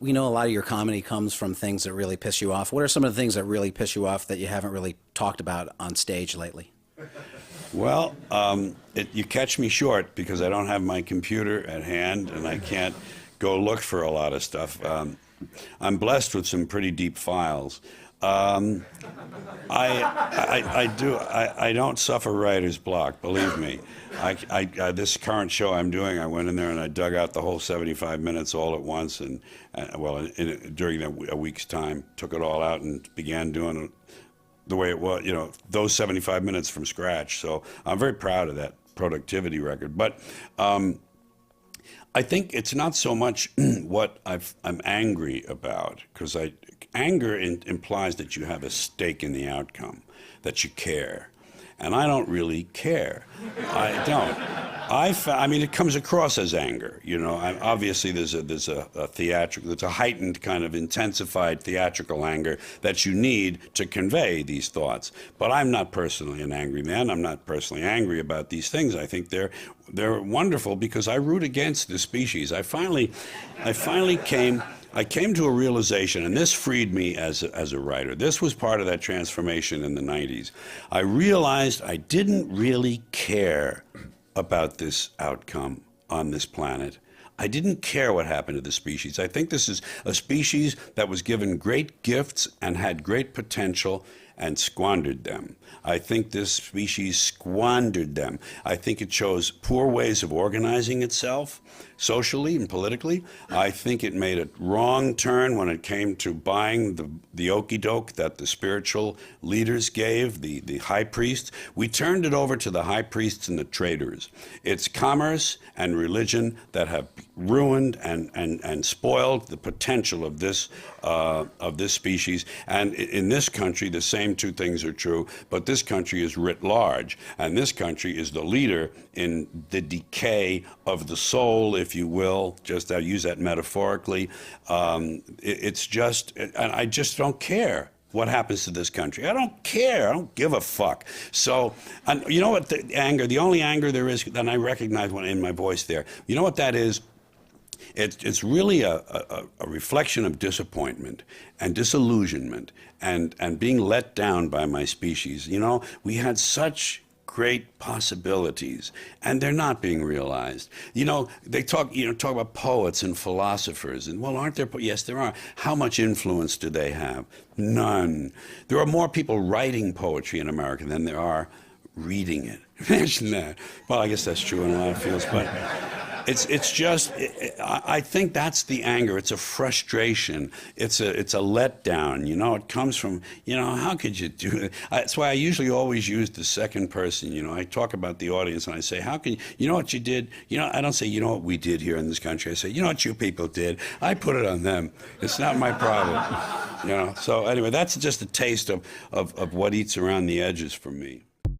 we know a lot of your comedy comes from things that really piss you off. What are some of the things that really piss you off that you haven't really talked about on stage lately? Well, you catch me short because I don't have my computer at hand and I can't go look for a lot of stuff. I'm blessed with some pretty deep files. I don't suffer writer's block, believe me. This current show I'm doing, I went in there and I dug out the whole 75 minutes all at once, and during a week's time, took it all out and began doing it the way it was, those 75 minutes from scratch. So I'm very proud of that productivity record. But I think it's not so much what I'm angry about, because anger implies that you have a stake in the outcome, that you care. And I don't really care. I don't. I mean, it comes across as anger. Obviously, there's a heightened kind of intensified theatrical anger that you need to convey these thoughts. But I'm not personally an angry man. I'm not personally angry about these things. I think they're wonderful because I root against the species. I came to a realization, and this freed me as a writer. This was part of that transformation in the 90s. I realized I didn't really care about this outcome on this planet. I didn't care what happened to the species. I think this is a species that was given great gifts and had great potential and squandered them. I think this species squandered them. I think it chose poor ways of organizing itself socially and politically. I think it made a wrong turn when it came to buying the okey-doke that the spiritual leaders gave, the high priests. We turned it over to the high priests and the traders. It's commerce and religion that have ruined and spoiled the potential of this species. And in this country, the same two things are true, but this country is writ large, and this country is the leader in the decay of the soul, if you will, just I use that metaphorically. It's just, and I just don't care what happens to this country. I don't care. I don't give a fuck. So, and you know what, the only anger there is, and I recognize one in my voice there, you know what that is? It's really a reflection of disappointment and disillusionment and being let down by my species. We had such great possibilities, and they're not being realized. They talk about poets and philosophers, and well, aren't there? Yes, there are. How much influence do they have? None. There are more people writing poetry in America than there are reading it. Imagine that. Well, I guess that's true in a lot of fields, but it's just, I think that's the anger. It's a frustration. It's a letdown. It comes from, how could you do it? That's why I usually always use the second person. I talk about the audience and I say, how can you know what you did? I don't say, what we did here in this country. I say, what you people did. I put it on them. It's not my problem. So anyway, that's just a taste of what eats around the edges for me.